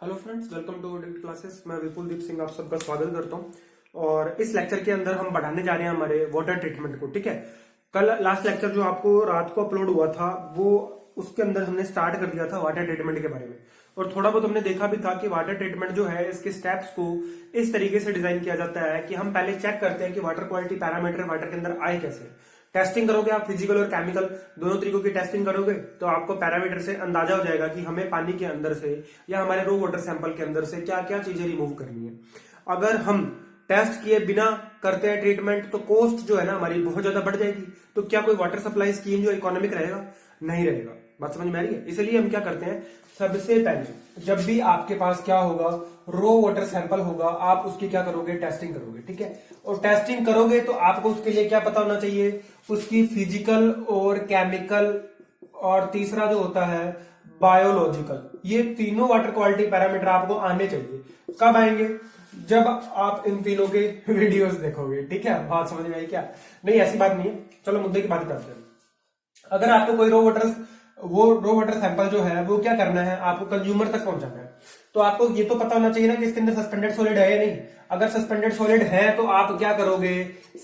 Hello friends, welcome to digital classes. मैं विपुल दीप सिंह आप सबका स्वागत करता हूं। और इस लेक्चर के अंदर हम पढ़ाने जा रहे हैं हमारे वाटर ट्रीटमेंट को। ठीक है, कल लास्ट लेक्चर जो आपको रात को अपलोड हुआ था वो उसके अंदर हमने स्टार्ट कर दिया था वाटर ट्रीटमेंट के बारे में। और थोड़ा बहुत हमने देखा भी था कि वाटर ट्रीटमेंट जो है इसके स्टेप्स को इस तरीके से डिजाइन किया जाता है कि हम पहले चेक करते हैं कि वाटर क्वालिटी पैरामीटर वाटर के अंदर आए कैसे। टेस्टिंग करोगे आप, फिजिकल और केमिकल दोनों तरीकों की टेस्टिंग करोगे तो आपको पैरामीटर से अंदाजा हो जाएगा कि हमें पानी के अंदर से या हमारे रो वाटर सैंपल के अंदर से क्या क्या चीजें रिमूव करनी है। अगर हम टेस्ट किए बिना करते हैं ट्रीटमेंट तो कॉस्ट जो है ना हमारी बहुत ज्यादा बढ़ जाएगी। तो क्या कोई वाटर सप्लाई स्कीम जो इकोनॉमिक रहेगा? नहीं रहेगा। बात समझ में आ रही है? इसलिए हम क्या करते हैं, सबसे पहले जब भी आपके पास क्या होगा, रो वाटर सैंपल होगा, आप उसकी क्या करोगे, टेस्टिंग करोगे। ठीक है, और टेस्टिंग करोगे तो आपको उसके लिए क्या पता होना चाहिए, उसकी फिजिकल और केमिकल और तीसरा जो होता है बायोलॉजिकल। ये तीनों वाटर क्वालिटी पैरामीटर आपको आने चाहिए। कब आएंगे? जब आप इन तीनों के वीडियोस देखोगे। ठीक है, बात समझ में आई क्या? नहीं, ऐसी बात नहीं है। चलो मुद्दे की बात करते हैं। अगर आपको कोई रो वाटर सैंपल जो है वो क्या करना है, आपको कंज्यूमर तक पहुंचाना है, तो आपको ये तो पता होना चाहिए ना कि इसके अंदर सस्पेंडेड सॉलिड है या नहीं। अगर सस्पेंडेड सॉलिड है तो आप क्या करोगे,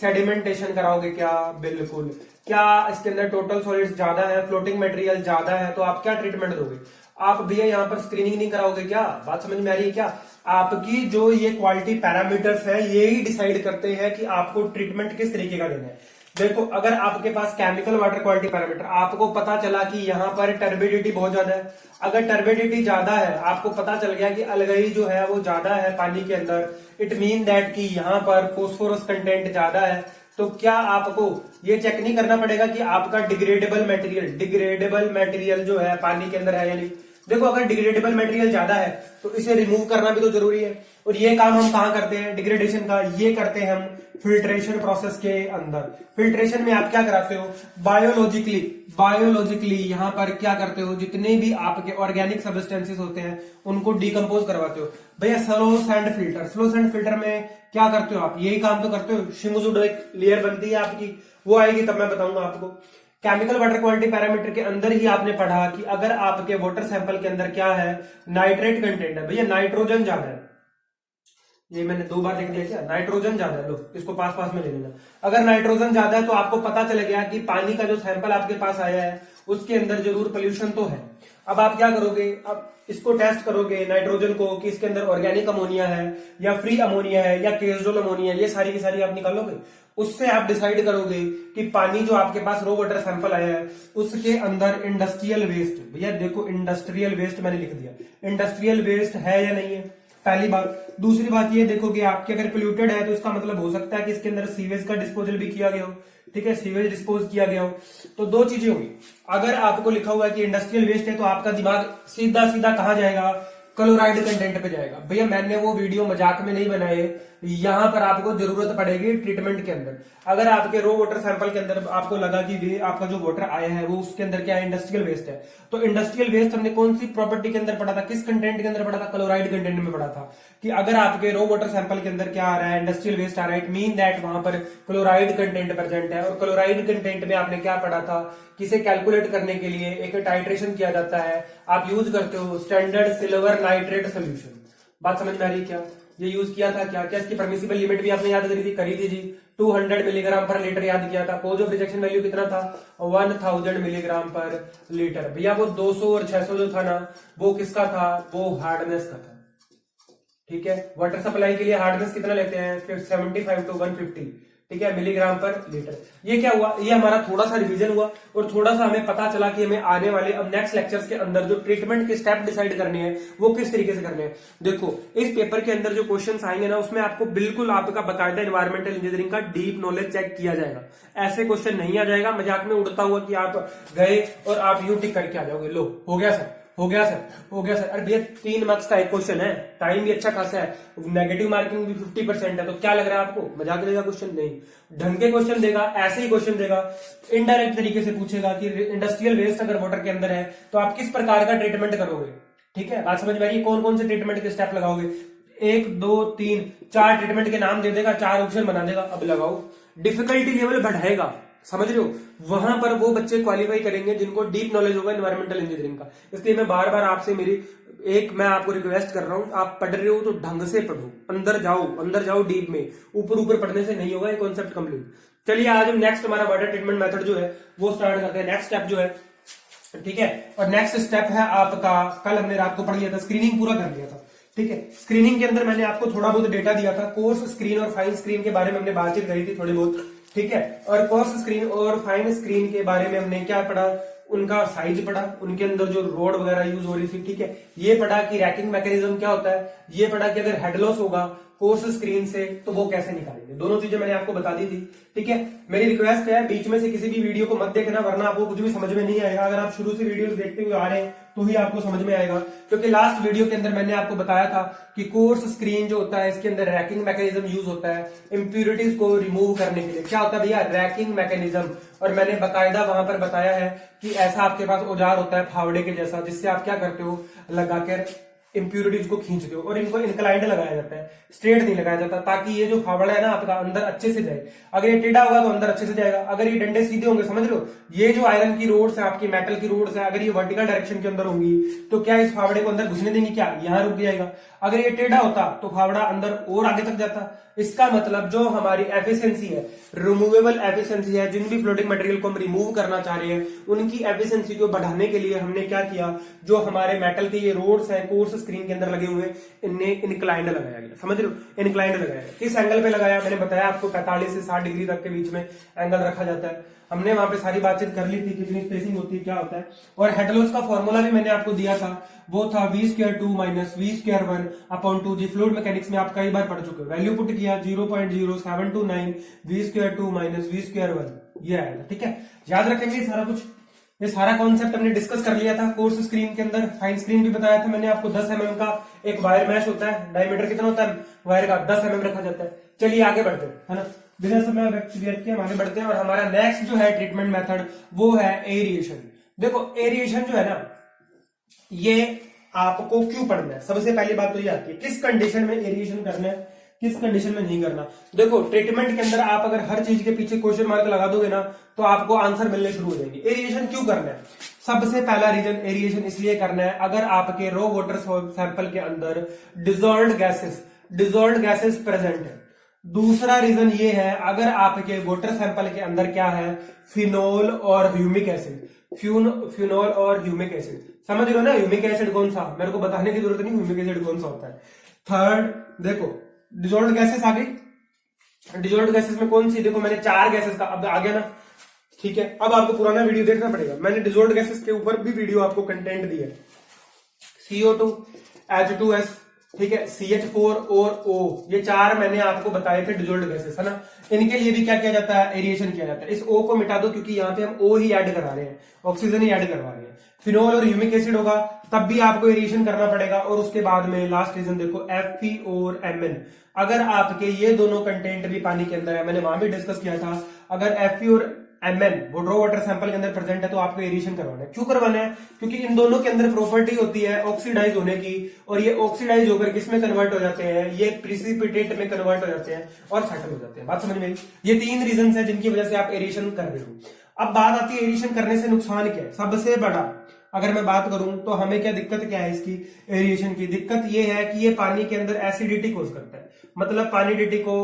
सेडिमेंटेशन कराओगे। क्या? बिल्कुल। क्या इसके अंदर टोटल सॉलिड्स ज्यादा है, फ्लोटिंग मटेरियल ज्यादा है, तो आप क्या ट्रीटमेंट दोगे? आप भैया यहाँ पर स्क्रीनिंग नहीं कराओगे क्या? बात समझ में आ रही है क्या? आपकी जो ये क्वालिटी पैरामीटर्स है ये ही डिसाइड करते हैं कि आपको ट्रीटमेंट किस तरीके का देना है। देखो, अगर आपके पास केमिकल वाटर क्वालिटी पैरामीटर, आपको पता चला कि यहाँ पर टर्बिडिटी बहुत ज्यादा है। अगर टर्बिडिटी ज्यादा है, आपको पता चल गया कि अलगई जो है वो ज्यादा है पानी के अंदर, इट मीन दैट कि यहाँ पर फोस्फोरस कंटेंट ज्यादा है, तो क्या आपको ये चेक नहीं करना पड़ेगा कि आपका डिग्रेडेबल मटेरियल जो है पानी के अंदर है या नहीं? देखो, अगर डिग्रेडेबल मटेरियल ज्यादा है तो इसे रिमूव करना भी तो जरूरी है। और ये काम हम कहाँ करते हैं डिग्रेडेशन का? ये करते हैं हम फिल्ट्रेशन प्रोसेस के अंदर। फिल्ट्रेशन में आप क्या कराते हो, बायोलॉजिकली यहाँ पर क्या करते हो, जितने भी आपके ऑर्गेनिक सब्सटेंसेस होते हैं उनको डिकम्पोज करवाते हो। भैया स्लो सैंड फिल्टर में क्या करते हो आप? यही काम तो करते हो। शिमुजुडो एक लेयर बनती है आपकी, वो आएगी तब मैं बताऊंगा आपको। केमिकल वाटर क्वालिटी पैरामीटर के अंदर ही आपने पढ़ा कि अगर आपके वाटर सैंपल के अंदर क्या है, नाइट्रेट कंटेंट है। भैया नाइट्रोजन ज्यादा है, ये मैंने 2 बार लिख दिया क्या? नाइट्रोजन ज्यादा है, लो इसको पास में ले लेना। अगर नाइट्रोजन ज्यादा है तो आपको पता चल गया कि पानी का जो सैंपल आपके पास आया है उसके अंदर जरूर पोल्यूशन तो है। अब आप क्या करोगे, अब इसको टेस्ट करोगे नाइट्रोजन को कि इसके अंदर ऑर्गेनिक अमोनिया है या फ्री अमोनिया है या केजोल अमोनिया, ये सारी की सारी आप निकालोगे। उससे आप डिसाइड करोगे कि पानी जो आपके पास रो वाटर सैंपल आया है उसके अंदर इंडस्ट्रियल वेस्ट, भैया देखो इंडस्ट्रियल वेस्ट मैंने लिख दिया, इंडस्ट्रियल वेस्ट है या नहीं है, पहली बात। दूसरी बात ये देखो कि आपके अगर पोल्यूटेड है तो इसका मतलब हो सकता है कि इसके अंदर सीवेज का डिस्पोजल भी किया गया हो। ठीक है, सीवेज डिस्पोज किया गया हो तो 2 चीजें होंगी। अगर आपको लिखा हुआ है कि इंडस्ट्रियल वेस्ट है तो आपका दिमाग सीधा सीधा कहां जाएगा, क्लोराइड कंटेंट पे जाएगा। भैया मैंने वो वीडियो मजाक में नहीं बनाए, यहां पर आपको जरूरत पड़ेगी ट्रीटमेंट के अंदर। अगर आपके रो वाटर सैंपल के अंदर आपको लगा कि वे आपका जो वाटर आया है वो उसके अंदर क्या है, इंडस्ट्रियल वेस्ट है, तो इंडस्ट्रियल वेस्ट हमने कौन सी प्रॉपर्टी के अंदर पढ़ा था, किस कंटेंट के अंदर पढ़ा था? क्लोराइड कंटेंट में पढ़ा था कि अगर आपके रो वाटर सैंपल के अंदर क्या आ रहा है, इंडस्ट्रियल वेस्ट आ रहा है, इट मीन दैट वहां पर क्लोराइड कंटेंट प्रेजेंट है। और क्लोराइड कंटेंट में आपने क्या पढ़ा था, किसे कैलकुलेट करने के लिए एक टाइट्रेशन किया जाता है, आप यूज करते हो स्टैंडर्ड सिल्वर नाइट्रेट सोल्यूशन। बात समझ में आ रही है क्या? ये यूज किया था क्या? क्या इसकी परमिसिबल लिमिट भी आपने याद करी थी जी, 200 मिलीग्राम पर लीटर याद किया था। कोज ऑफ रिजेक्शन वैल्यू कितना था, 1000 मिलीग्राम पर लीटर। भैया वो 200 और 600 जो था ना वो किसका था, वो हार्डनेस का था। ठीक है, वाटर सप्लाई के लिए हार्डनेस कितना लेते हैं, 75 to 150, ठीक है, मिलीग्राम पर लीटर। ये क्या हुआ, ये हमारा थोड़ा सा रिवीजन हुआ और थोड़ा सा हमें पता चला कि हमें आने वाले अब नेक्स्ट लेक्चर्स के अंदर जो ट्रीटमेंट के स्टेप डिसाइड करने हैं वो किस तरीके से करने हैं। देखो, इस पेपर के अंदर जो क्वेश्चंस आएंगे ना उसमें आपको बिल्कुल आपका बकायदा एनवायरमेंटल इंजीनियरिंग का डीप नॉलेज चेक किया जाएगा। ऐसे क्वेश्चन नहीं आ जाएगा मजाक में उड़ता हुआ कि आप गए और आप यूं टिक करके आ जाओगे, लो हो गया सर, हो गया सर। अरे भैया 3 मार्क्स का एक क्वेश्चन है, टाइम भी अच्छा खासा है, नेगेटिव मार्किंग भी 50% है, तो क्या लग रहा है आपको मजाक देगा क्वेश्चन? नहीं, ढंग के क्वेश्चन देगा, ऐसे ही क्वेश्चन देगा। इनडायरेक्ट तरीके से पूछेगा कि इंडस्ट्रियल वेस्ट अगर वाटर के अंदर है तो आप किस प्रकार का ट्रीटमेंट करोगे। ठीक है, बात समझ में आ रही है? कौन कौन से ट्रीटमेंट के स्टेप लगाओगे, 1 2 3 4 ट्रीटमेंट के नाम दे देगा, 4 ऑप्शन बना देगा, अब लगाओ। डिफिकल्टी लेवल बढ़ाएगा, समझ रहे हो, वहां पर वो बच्चे क्वालिफाई करेंगे जिनको डीप नॉलेज होगा एनवायरमेंटल इंजीनियरिंग का। इसलिए मैं बार बार आपसे मैं आपको रिक्वेस्ट कर रहा हूं, आप पढ़ रहे हो तो ढंग से पढ़ो, अंदर जाओ डीप में, ऊपर ऊपर पढ़ने से नहीं होगा ये कॉन्सेप्ट कंप्लीट। चलिए आज हम नेक्स्ट हमारा वाटर ट्रीटमेंट मेथड जो है वो स्टार्ट करते हैं। नेक्स्ट स्टेप जो है, ठीक है, और नेक्स्ट स्टेप है आपका, कल हमने रात को पढ़ लिया था, स्क्रीनिंग पूरा कर लिया था, ठीक है। स्क्रीनिंग के अंदर मैंने आपको थोड़ा बहुत डेटा दिया था, कोर्स स्क्रीन और फाइन स्क्रीन के बारे में हमने बातचीत करी थी थोड़ी बहुत, ठीक है। और कोर्स स्क्रीन और फाइन स्क्रीन के बारे में हमने क्या पढ़ा, उनका साइज पढ़ा, उनके अंदर जो रोड वगैरह यूज हो रही थी, ठीक है। ये पढ़ा कि रैकिंग मैकेनिज्म क्या होता है, ये पढ़ा कि अगर हेड लॉस होगा कोर्स स्क्रीन से तो वो कैसे निकालेंगे, दोनों चीजें मैंने आपको बता दी थी, ठीक है। मेरी रिक्वेस्ट है बीच में से किसी भी वीडियो को मत देखना, वरना आपको कुछ भी समझ में नहीं आएगा। अगर आप शुरू से वीडियोस देखते हुए आ रहे हैं तो ही आपको समझ में आएगा, क्योंकि लास्ट वीडियो के अंदर मैंने आपको बताया था कि कोर्स स्क्रीन जो होता है इसके अंदर रैकिंग मैकेनिज्म यूज होता है इम्प्यूरिटीज को रिमूव करने के लिए। क्या होता है भैया, रैकिंग मैकेनिज्म। और मैंने बकायदा वहां पर बताया है कि ऐसा आपके पास औजार होता है फावड़े के जैसा, जिससे आप क्या करते हो, लगाकर इंप्यूरिटीज को खींचते हो, और इनको इंक्लाइंड लगाया जाता है, स्ट्रेट नहीं लगाया जाता, ताकि ये जो फावड़ा है ना आपका अंदर अच्छे से जाए। अगर ये टेढ़ा होगा तो अंदर अच्छे से जाएगा, अगर ये डंडे सीधे होंगे, समझ रहे हो, ये जो आयरन की रोड्स है आपकी, मेटल की रोड्स है, अगर ये वर्टिकल डायरेक्शन के अंदर होंगी तो क्या इस फावड़े को अंदर घुसने देंगी, क्या यहां रुक जाएगा। अगर ये टेढ़ा होता तो फावड़ा अंदर और आगे तक जाता। इसका मतलब जो हमारी एफिशिएंसी है, रिमूवेबल एफिशिएंसी है, जिन भी फ्लोटिंग मटेरियल को हम रिमूव करना चाह रहे हैं उनकी एफिशिएंसी को बढ़ाने के लिए हमने क्या किया, जो हमारे मेटल के ये रोड्स हैं कोर्स स्क्रीन के अंदर लगे हुए, इन्हें इंक्लाइंड लगाया गया, समझ रहे हो, इंक्लाइंड लगाया गया। किस एंगल पे लगाया, मैंने बताया आपको 45 से 60 डिग्री तक के बीच में एंगल रखा जाता है। हमने वहां पे सारी बातचीत कर ली थी, कितनी स्पेसिंग होती है, क्या होता है। और हेड लॉस का फॉर्मूला भी मैंने आपको दिया था, वो था v²2 - v²1/2 जी। फ्लूइड मैकेनिक्स में आप कई बार पढ़ चुके हो। वैल्यू पुट किया 0.0729 v²2 - v²1, ये आएगा, ठीक है। याद रखेंगे सारा कुछ, ये सारा कॉन्सेप्ट हमने डिस्कस कर लिया था कोर्स स्क्रीन के अंदर। फाइन स्क्रीन भी बताया था मैंने आपको, 10 mm का एक वायर मैश होता है, डायमीटर कितना होता है वायर का, 10 mm रखा जाता है। चलिए आगे बढ़ते हैं, है ना, बिना समय क्लियर किए हम आगे बढ़ते हैं। और हमारा नेक्स्ट जो है ट्रीटमेंट मेथड वो है एरिएशन। देखो एरिएशन जो है ना, ये आपको क्यों पढ़ना है, सबसे पहली बात तो ये आती है किस कंडीशन में एरिएशन करना है, किस कंडीशन में नहीं करना। देखो ट्रीटमेंट के अंदर आप अगर हर चीज के पीछे क्वेश्चन मार्क लगा दोगे ना तो आपको आंसर मिलने शुरू हो जाएंगे। एरिएशन क्यों करना है, सबसे पहला रीजन एरिएशन इसलिए करना है अगर आपके रो वाटर सैंपल के अंदर डिजॉल्व्ड गैसेस प्रेजेंट है। दूसरा रीजन ये है अगर आपके वाटर सैंपल के अंदर क्या है, फिनोल और ह्यूमिक एसिड, फिनोल और ह्यूमिक एसिड, समझ रहे हो ना, ह्यूमिक एसिड कौन सा, मेरे को बताने की जरूरत नहीं ह्यूमिक एसिड कौन सा होता है। थर्ड देखो डिजॉल्व्ड गैसेस आ गई, डिजॉल्व्ड गैसेस में कौन सी, देखो मैंने 4 गैसेस का, अब आ गया ना, ठीक है। अब आपको पुराना वीडियो देखना पड़ेगा, मैंने डिजॉल्व्ड गैसेस के ऊपर भी वीडियो आपको कंटेंट दिया है। CO2, H2S, ठीक है, CH4 और O, ये 4 मैंने आपको बताए थे डिजॉल्व्ड गैसेस, है ना। इनके लिए भी क्या किया जाता है, एरिएशन किया जाता है। इस O को मिटा दो क्योंकि यहाँ पे हम O ही ऐड करा रहे हैं, ऑक्सीजन ही ऐड करवा रहे हैं। फिनोल और ह्यूमिक एसिड होगा तब भी आपको एरिएशन करना पड़ेगा। और उसके बाद में लास्ट रीजन देखो Fe और Mn, अगर आपके ये दोनों कंटेंट भी पानी के अंदर है, मैंने वहां भी डिस्कस किया था, अगर Fe और Mn रो वाटर सैंपल के अंदर प्रेजेंट है तो आपको एरिएशन करवाना है। क्यों करवाना है, क्योंकि इन दोनों के अंदर प्रॉपर्टी होती है ऑक्सीडाइज होने की, और ये ऑक्सीडाइज होकर किसमें कन्वर्ट हो जाते हैं, ये प्रिसिपिटेट में कन्वर्ट हो जाते हैं और सेटल हो जाते हैं। बात समझ में आई, ये 3 रीजन है जिनकी वजह से आप एरिएशन कर रहे हो। अब बात आती है एरिएशन करने से नुकसान क्या है, सबसे बड़ा अगर मैं बात करूं तो हमें क्या दिक्कत क्या है इसकी, एरिएशन की दिक्कत ये है कि ये पानी के अंदर एसिडिटी कोज करता है, मतलब पानी को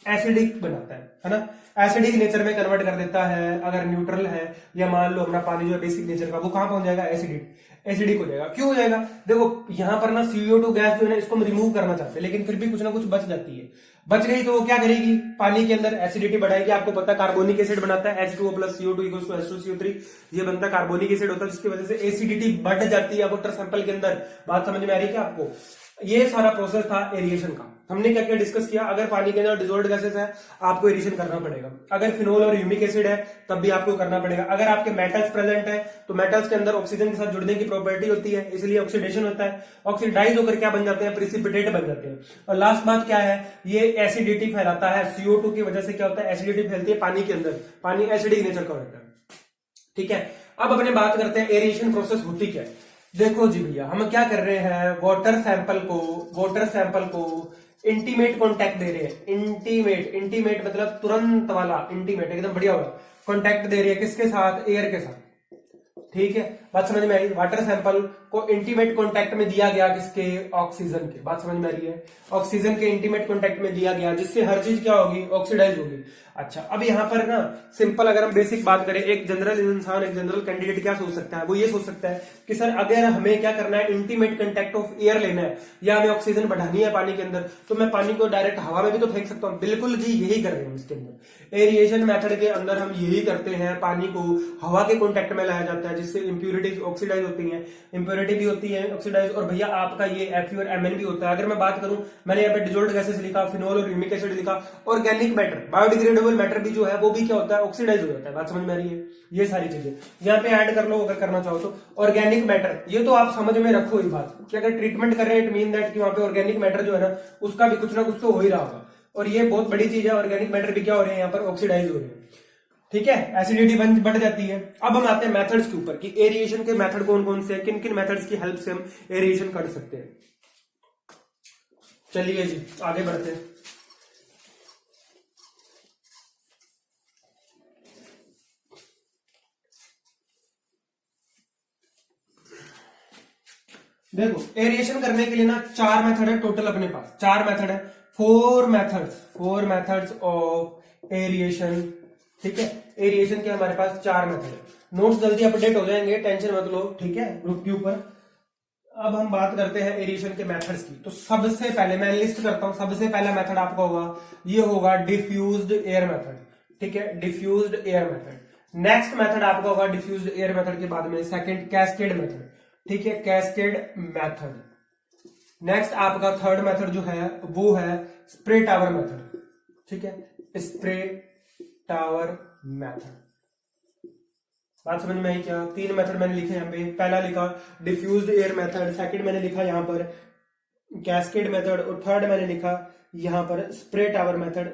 एसिडिक बनाता है ना, एसिडिक नेचर में कन्वर्ट कर देता है। अगर न्यूट्रल है या मान लो अपना पानी जो है बेसिक नेचर का, वो कहां पहुंच जाएगा, एसिडिक हो जाएगा। क्यों हो जाएगा, देखो यहां पर ना CO2 गैस जो है ना इसको हम रिमूव करना चाहते हैं, लेकिन फिर भी कुछ ना कुछ बच जाती है, बच गई तो वो क्या करेगी, पानी के अंदर एसिडिटी बढ़ाएगी। आपको पता है कार्बोनिक एसिड बनाता है, H2O + CO2 = H2CO3, ये बनता है कार्बोनिक एसिड होता है, जिसकी वजह से एसिडिटी बढ़ जाती है वाटर सैंपल के अंदर। बात समझ में आ रही है क्या आपको, ये सारा प्रोसेस था एरिएशन का। हमने क्या क्या डिस्कस किया, अगर पानी के अंदर डिजॉल्व्ड गैसेस है आपको एरिएशन करना पड़ेगा, अगर फिनोल और ह्यूमिक एसिड है तब भी आपको करना पड़ेगा, अगर आपके मेटल्स प्रेजेंट है तो मेटल्स के अंदर ऑक्सीजन के साथ जुड़ने की प्रॉपर्टी होती है, इसलिए ऑक्सीडेशन होता है, ऑक्सीडाइज होकर क्या बन जाते हैं, प्रिसिपिटेट बन जाते हैं। और लास्ट बात क्या है, ये एसिडिटी फैलाता है, CO2 की वजह से क्या होता है, एसिडिटी फैलती है पानी के अंदर, पानी एसिडिक नेचर का होता है, ठीक है। अब अपने बात करते हैं एरिएशन प्रोसेस होती क्या है। देखो जी भैया, हम क्या कर रहे हैं, वाटर सैंपल को इंटीमेट कॉन्टैक्ट दे रहे हैं। इंटीमेट मतलब तुरंत वाला, इंटीमेट एकदम बढ़िया वाला, कॉन्टैक्ट दे रही है किसके साथ, एयर के साथ। ठीक है, बात समझ में आई। वाटर सैंपल को इंटीमेट कॉन्टैक्ट में दिया गया किसके, ऑक्सीजन के। बात समझ में आ रही है, ऑक्सीजन के इंटीमेट कॉन्टैक्ट में दिया गया, जिससे हर चीज क्या होगी, ऑक्सीडाइज होगी। अच्छा, अब यहाँ पर ना सिंपल अगर हम बेसिक बात करें, एक जनरल इंसान, एक जनरल कैंडिडेट क्या सोच सकता है, वो ये सोच सकता है कि सर अगर हमें क्या करना है, इंटीमेट कॉन्टैक्ट ऑफ एयर लेना है या हमें ऑक्सीजन बढ़ानी है पानी के अंदर, तो मैं पानी को डायरेक्ट हवा में भी तो फेंक सकता हूँ। बिल्कुल जी, यही कर रहे हैं इसके अंदर। एरिएशन मेथड के अंदर हम यही करते हैं, पानी को हवा के कॉन्टैक्ट में लाया जाता है, जिससे इंप्यूरिटीज ऑक्सीडाइज होती है, इंप्योरिटी भी होती है ऑक्सीडाइज, और भैया आपका ये Fe और Mn भी होता है। अगर मैं बात करूं, मैंने यहाँ पे डिजोल्व्ड गैसेस लिखा, फिनोल और ह्यूमिक एसिड लिखा, ऑर्गेनिक मैटर, बायोडिग्रेडेबल मैटर भी जो है वो भी क्या होता है, ऑक्सीडाइज हो जाता है। बात समझ में आ रही है, ये सारी चीजें यहाँ पे ऐड कर लो अगर करना चाहो तो। ऑर्गेनिक मैटर, ये तो आप समझ में रखो ये बात कि अगर ट्रीटमेंट कर रहे हैं, इट मीन दैट कि वहां पे ऑर्गेनिक मैटर जो है ना, उसका भी कुछ ना कुछ तो हो ही रहा होगा, और ये बहुत बड़ी चीज है। ऑर्गेनिक मैटर भी क्या हो रहे हैं यहाँ पर, ऑक्सीडाइज हो रहे हैं। ठीक है, एसिडिटी बढ़ जाती है। अब हम आते हैं मेथड्स के ऊपर कि एरिएशन के मेथड कौन कौन से हैं, किन किन मेथड्स की हेल्प से हम एरिएशन कर सकते हैं। चलिए जी आगे बढ़ते हैं। देखो, एरिएशन करने के लिए ना 4 मेथड है टोटल अपने पास, 4 मेथड है, 4 मेथड्स ऑफ एरिएशन। ठीक है, एरिएशन के हमारे पास 4 मेथड है। नोट्स जल्दी अपडेट हो जाएंगे, टेंशन मत लो। ठीक है, ग्रुप के ऊपर। अब हम बात करते हैं एरिएशन के मेथड्स की। तो सबसे पहले मैं लिस्ट करता हूं, सबसे पहला मेथड आपका होगा, ये होगा डिफ्यूज्ड एयर मेथड। ठीक है, diffused air method. Next method आपका होगा डिफ्यूज्ड एयर मेथड के बाद में सेकंड कैस्केड मेथड। ठीक है, कैस्केड मेथड। नेक्स्ट आपका थर्ड मेथड जो है वो है स्प्रे टावर मेथड। ठीक है, स्प्रे टावर मेथड। बात समझ में आई क्या? 3 मेथड मैंने लिखे यहाँ पे। पहला लिखा डिफ्यूज्ड एयर मेथड, सेकंड मैंने लिखा यहाँ पर कैस्केड मेथड, और थर्ड मैंने लिखा यहाँ पर स्प्रे टावर मेथड।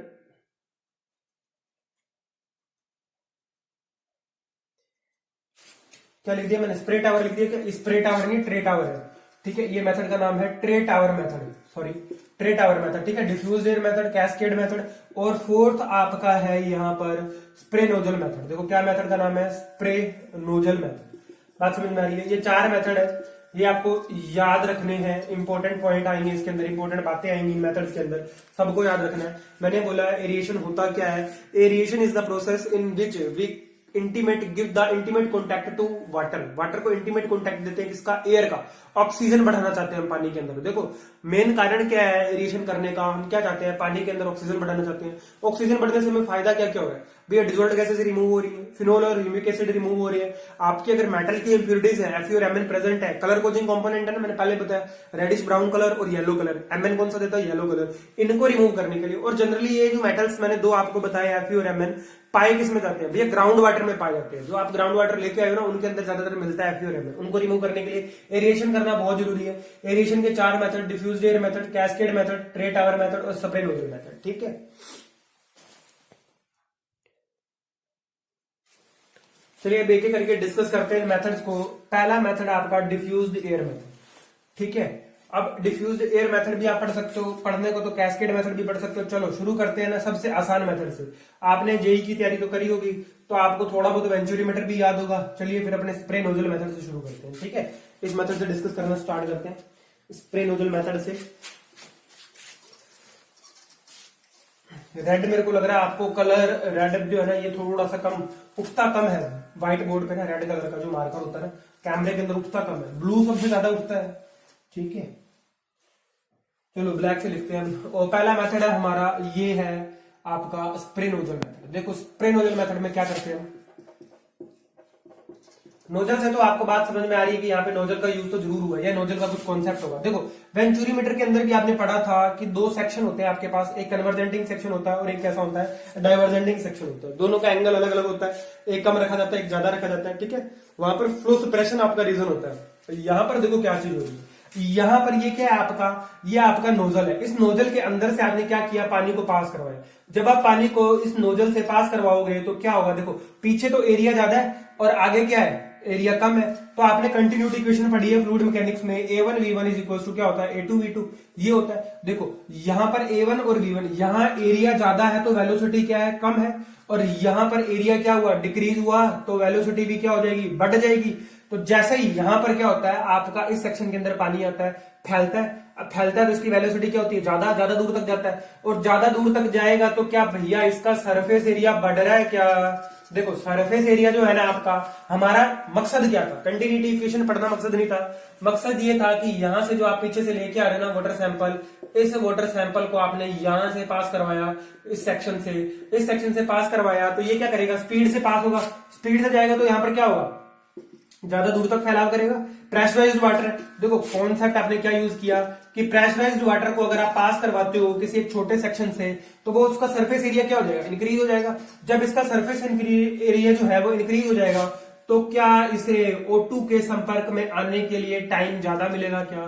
क्या लिख दिया मैंने? स्प्रे टावर लिख दिया क्या? स्प्रे टावर नहीं, ट्रे टावर है। ठीक है, ये मेथड का नाम है tray tower method, sorry tray tower method. ठीक है, diffuse air method, cascade method, और फोर्थ आपका है यहाँ पर स्प्रे नोजल मेथड। देखो क्या मेथड का नाम है, स्प्रे नोजल मेथड। बात समझ में आ रही है? ये 4 मेथड है, ये आपको याद रखने हैं। इंपॉर्टेंट पॉइंट आएंगे इसके अंदर, इंपॉर्टेंट बातें आएंगी मेथड्स के अंदर, सबको याद रखना है। मैंने बोला एरिएशन होता क्या है? Aeration is the process in which we give the intimate contact to water. Water को इंटीमेट कॉन्टैक्ट देते हैं किसका? एयर का। ऑक्सीजन बढ़ाना चाहते हैं हम पानी के अंदर। देखो मेन कारण क्या है एरिएशन करने का? हम क्या चाहते हैं? पानी के अंदर ऑक्सीजन बढ़ाना चाहते हैं। ऑक्सीजन बढ़ने से हमें फायदा क्या क्या हो रहा है भैया? डिजोल्व्ड गैसेस रिमूव हो रही है, फिनोल और ह्यूमिक एसिड रिमूव हो रही है। आपकी अगर मेटल की इंप्यूरिटीज है, Fe और Mn प्रेजेंट है, कलर कोजिंग कंपोनेंट है ना, मैंने पहले बताया, रेडिश ब्राउन कलर और येलो कलर। Mn कौन सा देता है? Yellow colour. इनको रिमूव करने के लिए, और जनरली ये जो मेटल्स मैंने 2 आपको बताए Fe और Mn, पाए किस में जाते हैं भैया? ग्राउंड वाटर में पाए जाते हैं। जो आप ग्राउंड वाटर लेके आए हो ना, उनके अंदर ज्यादातर मिलता है Fe और Mn। उनको रिमूव करने के लिए एरिएशन करना बहुत जरूरी है। एरिएशन के 4 method, diffused air method, cascade method, tray tower method और स्प्रे नोजल मेथड। ठीक है, चलिए अब एक एक करके डिस्कस करते हैं मेथड्स को। पहला मेथड आपका डिफ्यूज्ड एयर मेथड। ठीक है, अब डिफ्यूज्ड एयर मेथड भी आप पढ़ सकते हो, पढ़ने को तो कैस्केड मेथड भी पढ़ सकते हो। चलो शुरू करते हैं ना सबसे आसान मेथड से। आपने जेई की तैयारी तो करी होगी, तो आपको थोड़ा बहुत वेंचुरीमीटर भी याद होगा। चलिए फिर अपने स्प्रे नोजल मेथड से शुरू करते हैं। ठीक है, इस मेथड से डिस्कस करना स्टार्ट करते हैं, स्प्रे नोजल मेथड से। रेड मेरे को लग रहा है आपको कलर रेड जो है ना, ये थोड़ा सा कम उठता कम है व्हाइट बोर्ड पे ना। रेड कलर का जो मार्कर होता है ना कैमरे के अंदर उठता कम है, ब्लू सबसे ज्यादा उठता है। ठीक है, चलो ब्लैक से लिखते हैं। और पहला मेथड है हमारा, ये है आपका स्प्रे नोजल मेथड। देखो स्प्रे नोजल मेथड में क्या करते हैं? नोजल से तो आपको बात समझ में आ रही है कि यहाँ पे नोजल का यूज तो जरूर हुआ है, या नोजल का कुछ कॉन्सेप्ट होगा। देखो वेंचुरीमीटर के अंदर भी आपने पढ़ा था कि 2 सेक्शन होते हैं आपके पास, एक कन्वर्जेंटिंग सेक्शन होता है और एक कैसा होता है? डाइवर्जेंटिंग सेक्शन होता है। दोनों का एंगल अलग अलग होता है, एक कम रखा जाता है, एक ज्यादा रखा जाता है। ठीक है, वहां पर फ्लो सप्रेशन आपका रीजन होता है। यहाँ पर देखो क्या चीज हो रही है, यहाँ पर ये क्या है आपका? ये आपका नोजल है। इस नोजल के अंदर से आपने क्या किया? पानी को पास करवाया। जब आप पानी को इस नोजल से पास करवाओगे तो क्या होगा? देखो पीछे तो एरिया ज्यादा है और आगे क्या है? एरिया कम है, तो आपने कंटिन्यूटी इक्वेशन पढ़ी है फ्लूइड मैकेनिक्स में, A1 V1 is equal to क्या होता है A2 V2, ये होता है। देखो यहां पर A1 और V1, यहां एरिया ज्यादा है तो वेलोसिटी क्या है, कम है, और यहां पर एरिया क्या हुआ, डिक्रीज हुआ, तो वेलोसिटी भी क्या हो जाएगी, बढ़ जाएगी। तो जैसे ही यहां पर क्या होता है, आपका इस सेक्शन के अंदर पानी आता है, फैलता है, अब फैलता है तो इसकी वेलोसिटी क्या होती है, ज्यादा ज्यादा दूर तक जाता है, और ज्यादा दूर तक जाएगा तो क्या भैया इसका सरफेस एरिया बढ़ रहा है क्या। देखो सरफेस एरिया जो है ना आपका, हमारा मकसद क्या था, कंटिन्यूटी इक्वेशन पढ़ना मकसद नहीं था, मकसद ये था कि यहां से जो आप पीछे से लेके आ रहे हैं ना वाटर सैंपल, इस वाटर सैंपल को आपने यहां से पास करवाया, इस सेक्शन से पास करवाया, तो ये क्या करेगा, स्पीड से पास होगा, स्पीड से जाएगा तो यहां पर क्या होगा, ज्यादा दूर तक फैलाव करेगा। प्रेशराइज्ड वाटर, देखो कॉन्सेप्ट आपने क्या यूज किया कि प्रेशराइज्ड वाटर को अगर आप पास करवाते हो किसी एक छोटे सेक्शन से, तो वो उसका सरफेस एरिया क्या हो जाएगा, इंक्रीज हो जाएगा। जब इसका सरफेस एरिया जो है वो इंक्रीज हो जाएगा, तो क्या इसे O2 के संपर्क में आने के लिए टाइम ज्यादा मिलेगा क्या,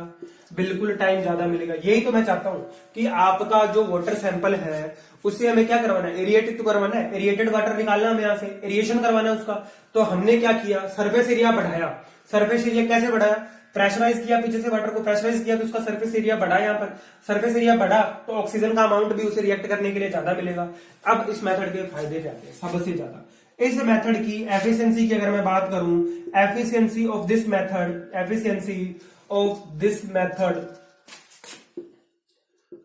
बिल्कुल टाइम ज्यादा मिलेगा। यही तो मैं चाहता हूं कि आपका जो वाटर सैंपल है उससे हमें क्या करवाना है, एरिएटेड तो करवाना है, एरिएटेड वाटर निकालना हमें यहां से, एरिएशन करवाना है उसका। तो हमने क्या किया, सरफेस एरिया बढ़ाया। सरफेस एरिया कैसे बढ़ाया, प्रेशराइज किया, पीछे से वाटर को प्रेशराइज किया तो उसका सरफेस एरिया बढ़ा, यहाँ पर सरफेस एरिया बढ़ा तो ऑक्सीजन का अमाउंट भी उसे रिएक्ट करने के लिए ज्यादा मिलेगा। अब इस मेथड के फायदे क्या हैं, सबसे ज्यादा इस मेथड की एफिशिएंसी की अगर मैं बात करूं, efficiency of this method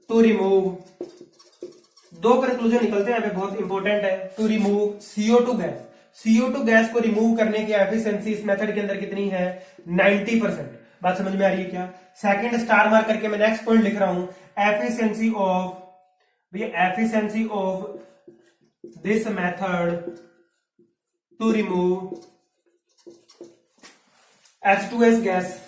to remove, दो कंक्लूजन निकलते हैं, बहुत इंपॉर्टेंट है, to remove CO2 gas. CO2 gas को रिमूव करने की एफिशिएंसी इस मेथड के अंदर कितनी है, 90%। बात समझ में आ रही है क्या। सेकंड स्टार मार्क करके मैं नेक्स्ट पॉइंट लिख रहा हूं, efficiency of this method to remove H2S gas,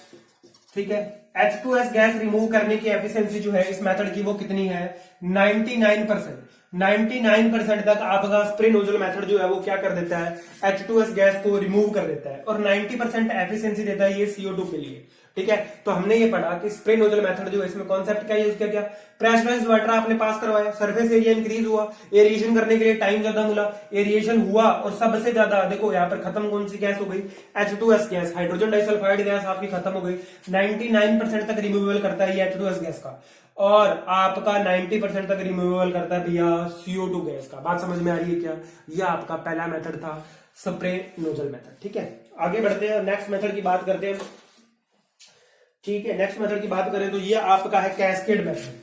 ठीक है। H2S गैस रिमूव करने की एफिशिएंसी जो है इस मेथड की वो कितनी है, 99%। 99% तक आपका स्प्रे नोजल मेथड जो है वो क्या कर देता है, H2S गैस को रिमूव कर देता है, और 90% एफिशिएंसी देता है ये CO2 के लिए, ठीक है। तो हमने ये पढ़ा कि स्प्रे नोजल मेथड जो है इसमें कॉन्सेप्ट क्या यूज किया, प्रेशराइज्ड वाटर आपने पास करवाया, सरफेस एरिया इंक्रीज हुआ, एरिएशन करने के लिए टाइम ज्यादा मिला, एरिएशन हुआ, और सबसे ज्यादा देखो यहाँ पर खत्म कौन सी गैस हो गई, H2S gas, hydrogen disulphide gas आपकी खत्म हो गई। 99% तक रिमूवेबल करता है ये H2S गैस का, और आपका 90% तक रिमूवेबल करता है भैया CO2 गैस का। बात समझ में आ रही है क्या। यह आपका पहला मेथड था, स्प्रे नोजल मेथड, ठीक है। आगे बढ़ते हैं, नेक्स्ट मेथड की बात करते हैं, ठीक है। नेक्स्ट मेथड की बात करें तो ये आपका है कैस्केड मेथड।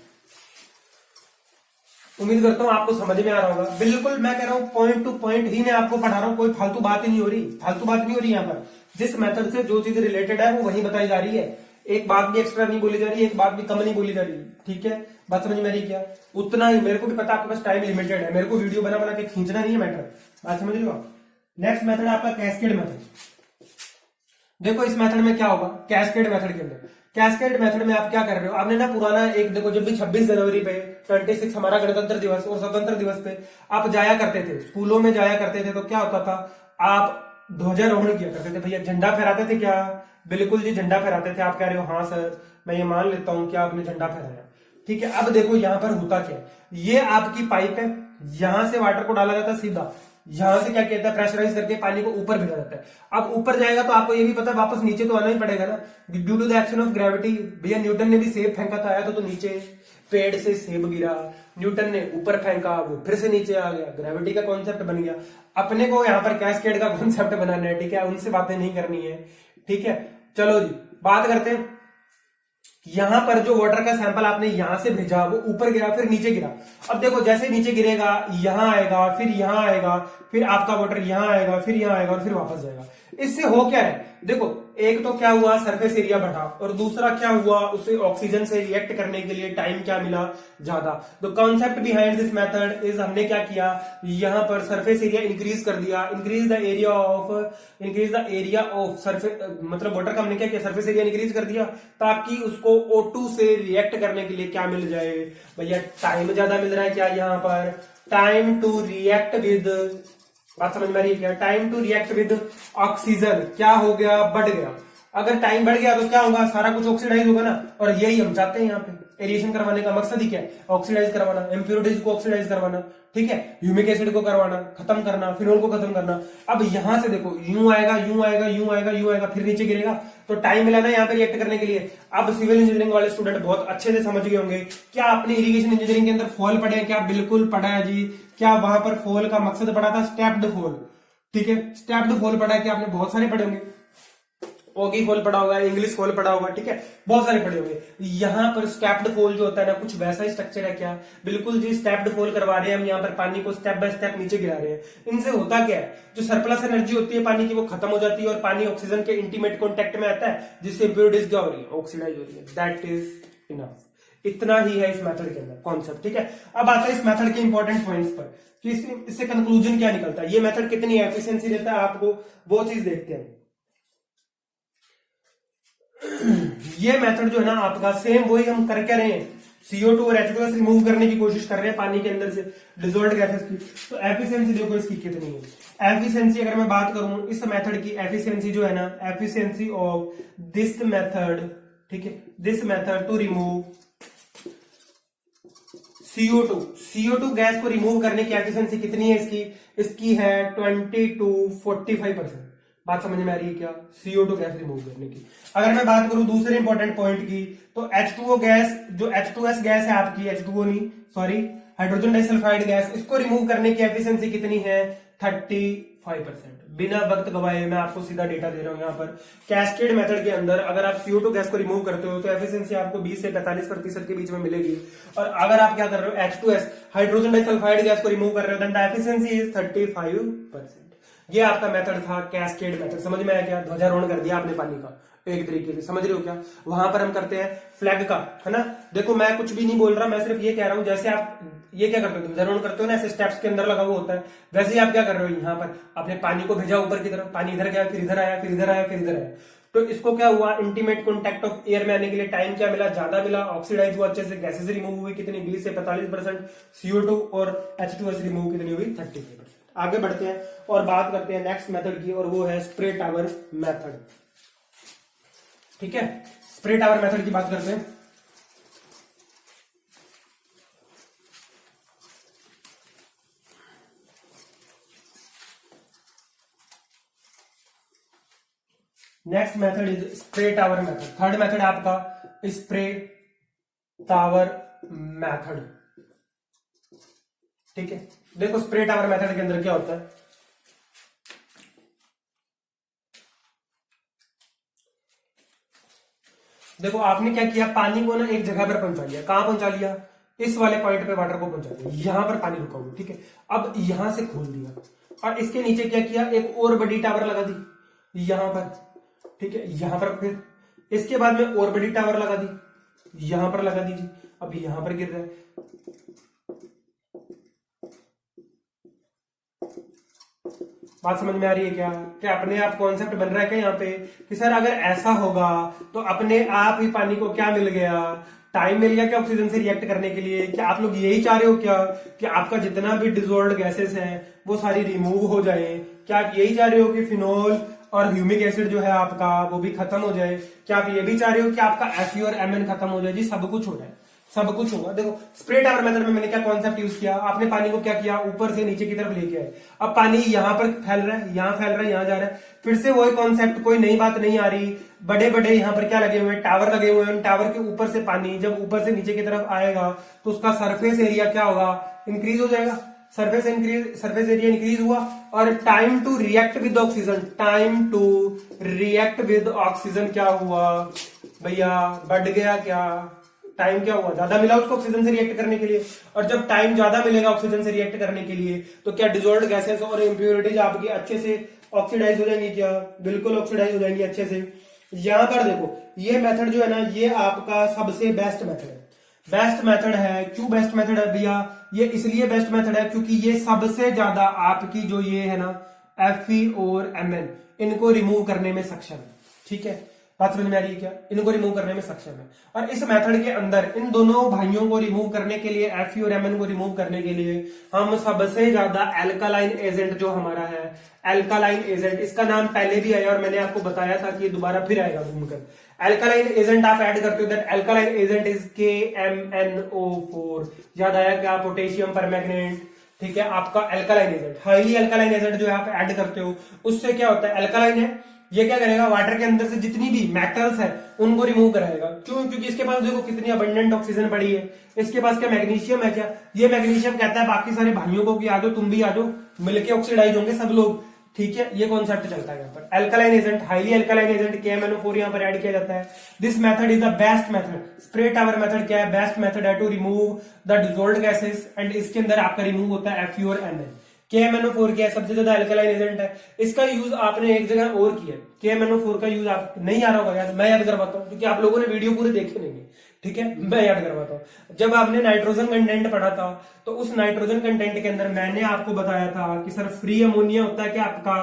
उम्मीद करता हूं आपको समझ में आ रहा होगा, बिल्कुल मैं कह रहा हूं पॉइंट टू पॉइंट ही मैं आपको पढ़ा रहा हूं, कोई फालतू बात ही नहीं हो रही, यहाँ पर जिस मेथड से जो चीज रिलेटेड है वो वही बताई जा रही है, एक बात भी एक्स्ट्रा नहीं बोली जा रही है, एक बात भी कम नहीं बोली जा रही, ठीक है। बात समझ में आ रही क्या, उतना ही, मेरे को भी पता आपके पास टाइम लिमिटेड है, मेरे को वीडियो बना बना के खींचना नहीं है मैटर, बात समझ लो। नेक्स्ट मेथड आपका कैस्केड मेथड। देखो इस मेथड में क्या होगा, कैस्केड मेथड के अंदर, कैस्केड मेथड में आप क्या कर रहे हो, आपने ना पुराना एक देखो, जब भी 26 जनवरी पे 26 हमारा गणतंत्र दिवस और स्वतंत्र दिवस पे आप जाया करते थे, स्कूलों में जाया करते थे, तो क्या होता था, आप ध्वजारोहण किया करते थे, भैया झंडा फहराते थे क्या, बिल्कुल जी झंडा फहराते थे। आप कह रहे हो हाँ सर मैं ये मान लेता हूं कि आपने झंडा फहराया, ठीक है। अब देखो यहां पर होता क्या, ये आपकी पाइप है, यहां से वाटर को डाला जाता है सीधा, यहां से क्या कहता है, प्रेशराइज करके पानी को ऊपर भेजा जाता है। अब ऊपर जाएगा तो आपको ये भी पता है वापस नीचे तो आना ही पड़ेगा ना, due to the action of gravity. भैया न्यूटन ने भी सेब फेंका था, आया तो नीचे, पेड़ से सेब गिरा, न्यूटन ने ऊपर फेंका, वो फिर से नीचे आ गया, ग्रेविटी का कॉन्सेप्ट बन गया। अपने को यहाँ पर कैस्केड का कॉन्सेप्ट बनाना है, ठीक है, उनसे बातें नहीं करनी है, ठीक है। चलो जी बात करते हैं, यहां पर जो वाटर का सैंपल आपने यहां से भेजा वो ऊपर गिरा फिर नीचे गिरा। अब देखो जैसे नीचे गिरेगा यहां आएगा, फिर यहां आएगा, फिर आपका वाटर यहां आएगा, फिर यहां आएगा और फिर वापस जाएगा। इससे हो क्या है, देखो एक तो क्या हुआ, सरफेस एरिया बढ़ा, और दूसरा क्या हुआ, उसे ऑक्सीजन से रिएक्ट करने के लिए टाइम क्या मिला, ज्यादा। तो concept behind this method is, हमने क्या किया, यहां पर सरफेस एरिया इंक्रीज कर दिया, increase the area of surface, मतलब वाटर का हमने क्या किया, सरफेस एरिया इंक्रीज कर दिया ताकि उसको O2 से रिएक्ट करने के लिए क्या मिल जाए, भैया टाइम ज्यादा मिल रहा है क्या, यहां पर टाइम टू रिएक्ट विद, बात समझ में आ रही है क्या, time to react with oxygen क्या हो गया, बढ़ गया। अगर टाइम बढ़ गया तो क्या होगा, सारा कुछ ऑक्सीडाइज होगा ना, और यही हम चाहते हैं यहाँ पे। एरिएशन करवाने का मकसद ही क्या है, ऑक्सीडाइज करवाना, इम्प्योरिटीज को ऑक्सीडाइज करवाना, ठीक है, ह्यूमिक एसिड को करवाना, खत्म करना, फिनोल को खत्म करना। अब यहां से देखो यूं आएगा, यूं आएगा, यूं आएगा, यूं आएगा, फिर नीचे गिरेगा, तो टाइम मिला ना यहाँ पे रिएक्ट करने के लिए। अब सिविल इंजीनियरिंग वाले स्टूडेंट बहुत अच्छे से समझ गए होंगे, क्या आपने इरिगेशन इंजीनियरिंग के अंदर फॉल पढ़े हैं क्या? बिल्कुल पढ़ा है जी। क्या वहां पर फॉल का मकसद पढ़ा था? स्टेप्ड फॉल, ठीक है, स्टेप्ड फॉल पढ़ा है कि आपने बहुत सारे पढ़े होंगे, ओगी फॉल पढ़ा होगा, इंग्लिश फॉल पढ़ा होगा, ठीक है, बहुत सारे पढ़े होंगे। यहाँ पर स्टेप्ड फॉल जो होता है ना, कुछ वैसा ही स्ट्रक्चर है क्या? बिल्कुल जी, स्टेप्ड फॉल करवा रहे हैं हम, यहाँ पर पानी को स्टेप बाय स्टेप नीचे गिरा रहे हैं। इनसे होता क्या है, जो सरप्लस एनर्जी होती है पानी की वो खत्म हो जाती है और पानी ऑक्सीजन के इंटीमेट कॉन्टेक्ट में आता है, जिससे इंप्योरिटीज क्या हो रही है, ऑक्सीडाइज हो रही है। That is enough. इतना ही है इस मेथड के अंदर कॉन्सेप्ट, ठीक है। अब आता है इस मेथड के इंपॉर्टेंट पॉइंट्स पर कि इससे कंक्लूजन क्या निकलता है, ये मेथड कितनी एफिशिएंसी देता है आपको, वो चीज देखते हैं। ये मेथड जो है ना आपका, सेम वही हम कर क्या रहे हैं, CO2 और H2S रिमूव करने की कोशिश कर रहे हैं पानी के अंदर से डिसॉल्व्ड गैसेस की। तो एफिशिएंसी देखो इसकी कितनी है। एफिशिएंसी अगर मैं बात करूं इस मेथड की, एफिशिएंसी जो है ना, एफिशिएंसी ऑफ दिस मेथड, ठीक है, this method to remove CO2 gas को रिमूव करने की एफिशिएंसी कितनी है इसकी? इसकी है 20 to 45%। बात समझ में आ रही है क्या? CO2 गैस रिमूव करने की। अगर मैं बात करूं दूसरे इंपॉर्टेंट पॉइंट की, तो H2O गैस, जो H2S गैस है आपकी, H2O नहीं सॉरी, हाइड्रोजन डाइसल्फाइड गैस, इसको रिमूव करने की एफिशिएंसी कितनी है? 35%। बिना वक्त गवाए मैं आपको सीधा डेटा दे रहा हूं यहाँ पर। कैस्केड मेथड के अंदर अगर आप CO2 गैस को रिमूव करते हो तो एफिशिएंसी आपको 20 से 45% के बीच में मिलेगी। और अगर आप क्या कर रहे हो, H2S हाइड्रोजन डाइसल्फाइड गैस को रिमूव कर रहे हो, देन द एफिशिएंसी इज 35%। ये आपका मेथड था कैस्केड मेथड। समझ में आया क्या? ध्वजारोहण कर दिया आपने पानी का एक तरीके से, समझ रहे हो क्या? वहां पर हम करते हैं फ्लैग का, है ना। देखो मैं कुछ भी नहीं बोल रहा, मैं सिर्फ ये कह रहा हूं, जैसे आप ये क्या करते हो, ध्वजारोहण करते हो ना, ऐसे स्टेप्स के अंदर लगा हुआ होता है, वैसे ही आप क्या कर रहे हो, यहाँ पर आपने पानी को भेजा ऊपर की तरफ, पानी इधर गया, फिर इधर आया, फिर इधर आया, फिर इधर आया। तो इसको क्या हुआ, इंटीमेट कॉन्टैक्ट ऑफ एयर में आने के लिए टाइम क्या मिला, ज्यादा मिला, ऑक्सीडाइज हुआ अच्छे से, गैसेस रिमूव हुई कितनी, 20 से 45%, CO2 और H2S रिमूव कितनी हुई, 35%। आगे बढ़ते हैं और बात करते हैं नेक्स्ट मेथड की, और वो है स्प्रे टावर मेथड, ठीक है। स्प्रे टावर मेथड की बात करते हैं। Next method is spray tower method. Third method है आपका स्प्रे टावर मेथड, ठीक है। देखो स्प्रे टावर मेथड के अंदर क्या होता है, देखो आपने क्या किया, पानी को ना एक जगह पर पहुंचा लिया। कहां पहुंचा लिया? इस वाले पॉइंट पे वाटर को पहुंचा दिया, यहां पर पानी रुका हुआ, ठीक है। अब यहां से खोल दिया और इसके नीचे क्या किया, एक और बड़ी टावर लगा दी यहां पर, ठीक है। यहां पर फिर इसके बाद में और बड़ी टावर लगा दी, यहां पर लगा दीजिए। अब यहां पर गिर रहा है, बात समझ में आ रही है क्या? क्या अपने आप कॉन्सेप्ट बन रहा है क्या यहाँ पे कि सर अगर ऐसा होगा तो अपने आप ही पानी को क्या मिल गया, टाइम मिल गया क्या ऑक्सीजन से रिएक्ट करने के लिए? क्या आप लोग यही चाह रहे हो क्या कि आपका जितना भी डिसॉल्व्ड गैसेस है वो सारी रिमूव हो जाए? क्या आप यही चाह रहे हो कि फिनोल और ह्यूमिक एसिड जो है आपका वो भी खत्म हो जाए? क्या आप ये भी चाह रहे हो कि आपका Fe और Mn खत्म हो जाए? जी सब कुछ हो जाए, सब कुछ होगा। देखो स्प्रे टावर मेथड में मैंने क्या कॉन्सेप्ट यूज किया, आपने पानी को क्या किया, ऊपर से नीचे की तरफ लेके आए। अब पानी यहां पर फैल रहा है, यहां फैल रहा है, यहां जा रहा है, फिर से वही कॉन्सेप्ट, कोई नई बात नहीं आ रही। बड़े बड़े यहाँ पर क्या लगे हुए हैं, टावर लगे हुए हैं। टावर के ऊपर से पानी जब ऊपर से नीचे की तरफ आएगा तो उसका सरफेस एरिया क्या होगा, इंक्रीज हो जाएगा। सरफेस एरिया इंक्रीज हुआ और time to react with oxygen, time to react with oxygen क्या हुआ भैया, बढ़ गया। क्या टाइम क्या हुआ, ज्यादा मिला उसको ऑक्सीजन से रिएक्ट करने के लिए। और जब टाइम ज्यादा मिलेगा ऑक्सीजन से रिएक्ट करने के लिए तो क्या डिसॉल्व्ड गैसेस और इंप्योरिटीज आपकी अच्छे से ऑक्सीडाइज हो जाएंगी? क्या बिल्कुल ऑक्सीडाइज हो जाएंगी अच्छे से। यहां पर देखो ये मेथड जो है ना, ये आपका सबसे बेस्ट मेथड है। बेस्ट मेथड है, क्यों बेस्ट मेथड है भैया? ये इसलिए बेस्ट मेथड है क्योंकि ये सबसे ज्यादा आपकी जो ये है ना Fe और Mn, इनको रिमूव करने में सक्षम है, ठीक है। बात समझ में आ रही है क्या? इनको रिमूव करने में सक्षम है। और इस मेथड के अंदर इन दोनों भाइयों को रिमूव करने के लिए, Fe और Mn को रिमूव करने के लिए हम सबसे ज्यादा एल्कालाइन एजेंट जो हमारा है, एल्कालाइन एजेंट, इसका नाम पहले भी आया और मैंने आपको बताया था कि ये दोबारा फिर आएगा घूमकर। एल्कालाइन एजेंट आप ऐड करते हो, that alkaline agent is KMnO4। याद आया क्या? पोटेशियम परमैंगनेट, ठीक है, आपका alkaline agent, highly alkaline agent जो है आप ऐड करते हो, उससे क्या होता है, एल्कालाइन है, ये क्या करेगा, वाटर के अंदर से जितनी भी मेटल्स है उनको रिमूव कराएगा। क्यों? क्योंकि इसके पास देखो कितनी अबंडेंट ऑक्सीजन पड़ी है। इसके पास क्या मैग्नीशियम है क्या? ये मैग्नीशियम कहता है बाकी सारे भाइयों को कि आ जाओ, तुम भी आ जाओ, मिलके ऑक्सीडाइज होंगे सब लोग, ठीक है। ये कॉन्सेप्ट चलता है यहाँ पर। Alkaline agent, highly alkaline agent KMnO4 यहाँ पर ऐड किया जाता है। This method is the best method. Spray tower method क्या है? बेस्ट मेथड है to remove the dissolved gases, and इसके अंदर आपका रिमूव होता है Fe और Mn। KMnO4 क्या है? सबसे ज्यादा एल्कालाइन एजेंट है। इसका यूज आपने एक जगह और किया है। KMnO4 का यूज आप नहीं आ रहा होगा याद, मैं याद करवाता हूँ क्योंकि आप लोगों ने वीडियो पूरे देखे नहीं, ठीक है, मैं याद करवाता हूँ। जब आपने नाइट्रोजन कंटेंट पढ़ा था तो उस नाइट्रोजन कंटेंट के अंदर मैंने आपको बताया था कि सर फ्री अमोनिया होता है क्या आपका?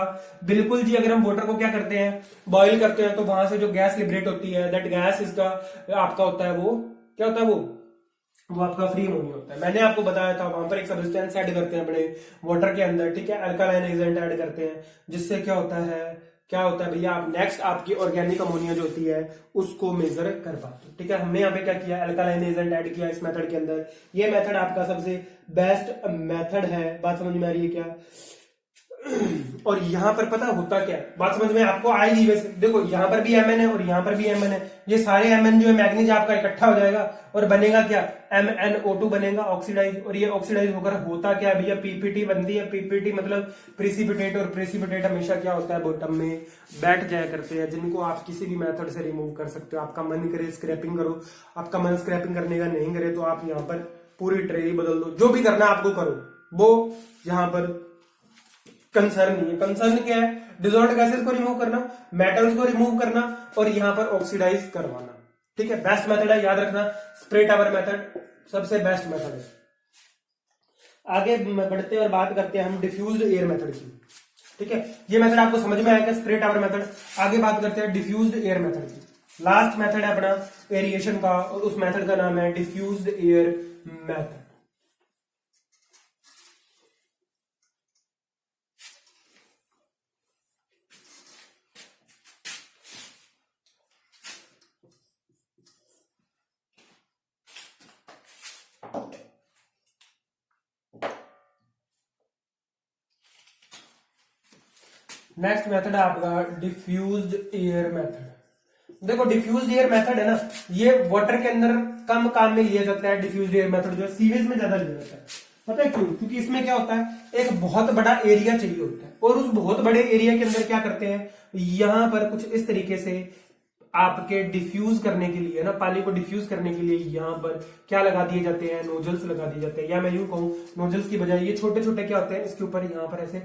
बिल्कुल जी। अगर हम वाटर को क्या करते हैं, बॉइल करते हैं, तो वहां से जो गैस लिबरेट होती है, दैट गैस इसका आपका होता है, वो क्या होता है, वो आपका फ्री अमोनिया होता है। मैंने आपको बताया था वहां पर एक सब्सटेंस ऐड करते हैं अपने वाटर के अंदर, ठीक है, अल्कालाइन एजेंट ऐड करते हैं, जिससे क्या होता है भैया, आप नेक्स्ट आपकी ऑर्गेनिक अमोनिया जो होती है उसको मेजर कर पाते हो, ठीक है। हमने यहाँ पे क्या किया, अल्कालाइन एजेंट ऐड किया इस मेथड के अंदर। ये मेथड आपका सबसे बेस्ट मेथड है। बात समझ में आ रही है क्या? और यहां पर पता होता क्या है, बात समझ में आपको आएगी वैसे। देखो यहां पर भी Mn है और यहां पर भी Mn है, ये सारे Mn जो है मैग्नीज आपका इकट्ठा हो जाएगा और बनेगा क्या, MnO2 बनेगा ऑक्सीडाइज। और ये ऑक्सीडाइज होकर होता क्या है भैया, PPT बनती है। PPT मतलब प्रेसिपिटेट, और प्रेसिपिटेट हमेशा क्या होता है, बॉटम में बैठ जाया करते हैं, जिनको आप किसी भी मेथड से रिमूव कर सकते हो। आपका मन करे स्क्रैपिंग करो, आपका मन स्क्रैपिंग करने का नहीं करे तो आप यहाँ पर पूरी ट्रे बदल दो, जो भी करना आपको करो, वो यहाँ पर कंसर्न नहीं है। कंसर्न क्या है, डिसॉल्व्ड गैसेस को रिमूव करना, मेटल्स को रिमूव करना और यहां पर ऑक्सीडाइज करवाना, ठीक है। बेस्ट मेथड है, याद रखना, स्प्रे टावर मेथड सबसे बेस्ट मेथड है। आगे बढ़ते हैं और बात करते हैं हम डिफ्यूज्ड एयर मेथड की, ठीक है। ये मेथड आपको समझ में आएगा, स्प्रे टावर मेथड। आगे बात करते हैं डिफ्यूज्ड एयर मेथड की। लास्ट मेथड है अपना एरिएशन का, और उस मेथड का नाम है diffused air method. Next method है आपका डिफ्यूज्ड एयर मेथड। देखो डिफ्यूज्ड एयर मेथड है ना, ये वाटर के अंदर कम काम में लिया जाता है। डिफ्यूज्ड एयर मेथड जो है सीवेज में ज्यादा लिया जाता है। पता है क्यों? क्योंकि इसमें क्या होता है, एक बहुत बड़ा एरिया चाहिए होता है, और उस बहुत बड़े एरिया के अंदर क्या करते हैं, यहां पर कुछ इस तरीके से आपके डिफ्यूज करने के लिए ना, पानी को डिफ्यूज करने के लिए यहाँ पर क्या लगा दिए जाते हैं, नोजल्स लगा दिए जाते हैं। या मैं यूं कहूं, नोजल्स की बजाय ये छोटे छोटे क्या होते हैं, इसके ऊपर यहाँ पर ऐसे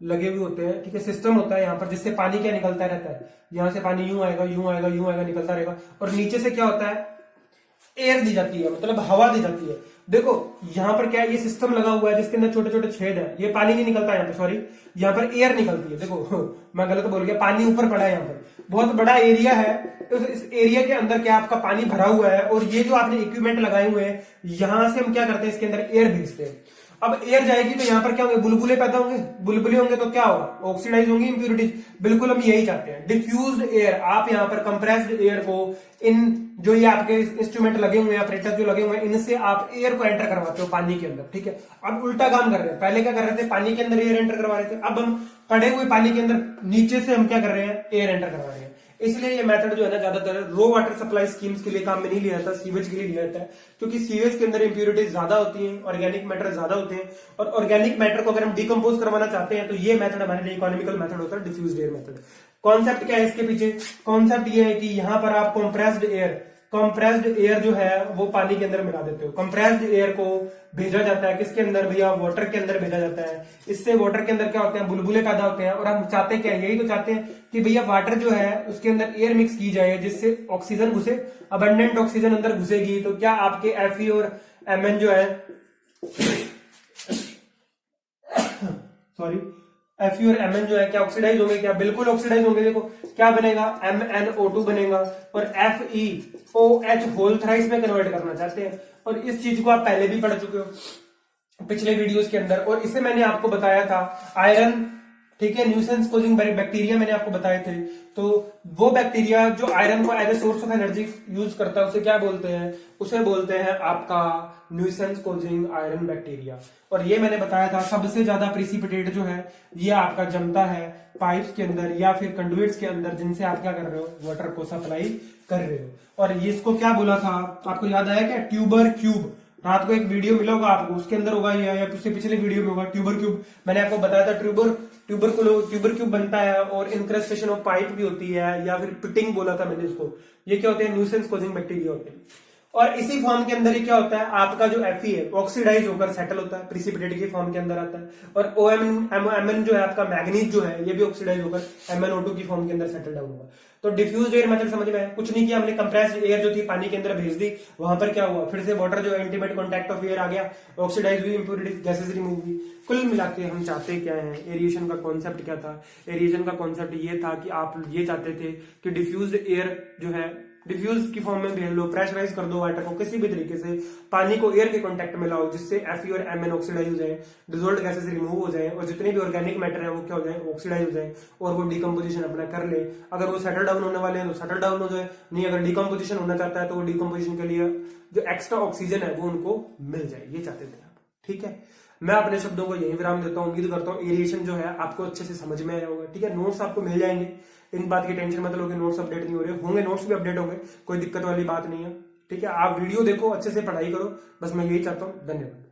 लगे हुए होते हैं, ठीक है। सिस्टम होता है यहाँ पर, जिससे पानी क्या निकलता रहता है, यहाँ से पानी यूं आएगा, यूं आएगा, यूं आएगा, निकलता रहेगा। और नीचे से क्या होता है, एयर दी जाती है, मतलब हवा दी जाती है। देखो यहाँ पर क्या है, ये सिस्टम लगा हुआ है जिसके अंदर छोटे छोटे छेद है, ये पानी नहीं निकलता यहाँ पे, सॉरी, यहाँ पर एयर निकलती है। देखो मैं गलत बोल गया, पानी ऊपर पड़ा है, यहाँ पर बहुत बड़ा एरिया है, तो इस एरिया के अंदर क्या आपका पानी भरा हुआ है, और ये जो आपने इक्विपमेंट लगाए हुए हैं, यहां से हम क्या करते हैं, इसके अंदर एयर भेजते हैं। अब एयर जाएगी तो यहाँ पर क्या होंगे, बुलबुले पैदा होंगे, बुलबुले होंगे तो क्या होगा, ऑक्सीडाइज होंगी इंप्यूरिटीज। बिल्कुल हम यही चाहते हैं। डिफ्यूज्ड एयर, आप यहाँ पर कंप्रेस्ड एयर को, इन जो ये आपके इंस्ट्रूमेंट लगे हुए हैं, ऑपरेटर जो लगे हुए हैं, इनसे आप एयर को एंटर करवाते हो पानी के अंदर, ठीक है। अब उल्टा काम कर रहे हैं, पहले क्या कर रहे थे, पानी के अंदर एयर एंटर करवा रहे थे, अब हम पड़े हुए पानी के अंदर नीचे से हम क्या कर रहे हैं, एयर एंटर करवा रहे हैं। इसलिए ये मेथड जो है ना, ज्यादातर रो वाटर सप्लाई स्कीम्स के लिए काम में नहीं लिया जाता, सीवेज के लिए लिया जाता है, क्योंकि सीवेज के अंदर इंप्यूरिटीज ज्यादा होती हैं, ऑर्गेनिक मैटर ज्यादा होते हैं, और ऑर्गेनिक मैटर को अगर हम डिकम्पोज करवाना चाहते हैं तो ये मेथड हमारे लिए इकोनॉमिकल मेथड होता है, डिफ्यूज्ड एयर मेथड। कॉन्सेप्ट क्या है इसके पीछे, कॉन्सेप्ट ये है कि यहां पर आप कंप्रेस्ड एयर जो है वो पानी के अंदर मिला देते हो। कंप्रेस्ड एयर को भेजा जाता है किसके अंदर भैया, वाटर के अंदर भेजा जाता है। इससे वाटर के अंदर क्या होते हैं, बुलबुले पैदा होते हैं, और हम चाहते क्या है, यही तो चाहते हैं कि भैया वाटर जो है उसके अंदर एयर मिक्स की जाए, जिससे ऑक्सीजन घुसे, अबंडेंट ऑक्सीजन अंदर घुसेगी, तो क्या आपके Fe और Mn जो है सॉरी Fe और Mn जो है क्या ऑक्सीडाइज होंगे? क्या बिल्कुल ऑक्सीडाइज होंगे। देखो क्या बनेगा, MnO2 बनेगा और FeOH होल थ्राइस में कन्वर्ट करना चाहते हैं। और इस चीज को आप पहले भी पढ़ चुके हो पिछले वीडियोस के अंदर, और इसे मैंने आपको बताया था आयरन, ठीक है, न्यूसेंस कोजिंग बैक्टीरिया मैंने आपको बताए थे। तो वो बैक्टीरिया जो आयरन को as a source of energy use करता है उसे क्या बोलते हैं? उसे बोलते हैं आपका न्यूसेंस कोजिंग आयरन बैक्टीरिया। और ये मैंने बताया था सबसे ज्यादा प्रिसिपिटेट जो है ये आपका जमता है पाइप्स के अंदर या फिर कंडुइट्स के अंदर, जिनसे आप क्या कर रहे हो, वाटर को सप्लाई कर रहे हो। और ये इसको क्या बोला था आपको याद आया क्या? Tuber cube. रात को एक वीडियो मिला होगा आपको, उसके अंदर होगा या उससे पिछले वीडियो में होगा ट्यूबर क्यूब। मैंने आपको बताया था ट्यूबर क्यूब बनता है और इंक्रेस्टेशन ऑफ पाइप भी होती है, या फिर पिटिंग बोला था मैंने इसको। ये क्या होते हैं? न्यूसेंस कोजिंग बैक्टीरिया होते हैं। और इसी फॉर्म के अंदर ही क्या होता है, आपका जो Fe है ऑक्सीडाइज होकर सेटल होता है, प्रिसिपिटेट के फॉर्म के अंदर आता है। और Mn जो है आपका मैग्नीज जो है ये भी ऑक्सीडाइज होकर MnO2 की फॉर्म के अंदर सेटल डाउन होगा। तो डिफ्यूज एयर मेथड समझ में आया? कुछ नहीं किया हमने, कंप्रेस्ड एयर जो थी पानी के अंदर भेज दी, वहां पर क्या हुआ, फिर से वाटर जो इंटीमेट कॉन्टैक्ट ऑफ एयर आ गया, ऑक्सीडाइज हुई, इंप्योरिटी गैसेस रिमूव हुई। कुल मिला के हम चाहते क्या है? एरिएशन का कॉन्सेप्ट क्या था? एरिएशन का कॉन्सेप्ट ये था कि आप ये चाहते थे कि डिफ्यूज्ड एयर जो है डिफ्यूज की फॉर्म में भेज लो, प्रेशराइज कर दो वाटर को किसी भी तरीके से, पानी को एयर के कांटेक्ट में लाओ, जिससे Fe और Mn ऑक्सीडाइज हो जाए, डिसॉल्व्ड गैसेस रिमूव हो जाए, और जितने भी ऑर्गेनिक मैटर है वो क्या हो जाए, ऑक्सीडाइज हो जाए, और वो डिकम्पोजिशन अपना कर ले। अगर वो सेटल डाउन होने वाले हैं तो सेटल डाउन हो जाए, नहीं अगर डिकम्पोजिशन होना चाहता है तो वो डिकम्पोजिशन के लिए जो एक्स्ट्रा ऑक्सीजन है वो उनको मिल जाए, ये चाहते थे आप। ठीक है, मैं अपने शब्दों को यही विराम देता हूँ। उम्मीद करता हूँ एरिएशन जो है आपको अच्छे से समझ में आया होगा। ठीक है, नोट्स आपको मिल जाएंगे, इन बात की टेंशन मत लो कि नोट्स अपडेट नहीं हो रहे होंगे, नोट्स भी अपडेट होंगे, कोई दिक्कत वाली बात नहीं है। ठीक है, आप वीडियो देखो, अच्छे से पढ़ाई करो, बस मैं यही चाहता हूँ। धन्यवाद।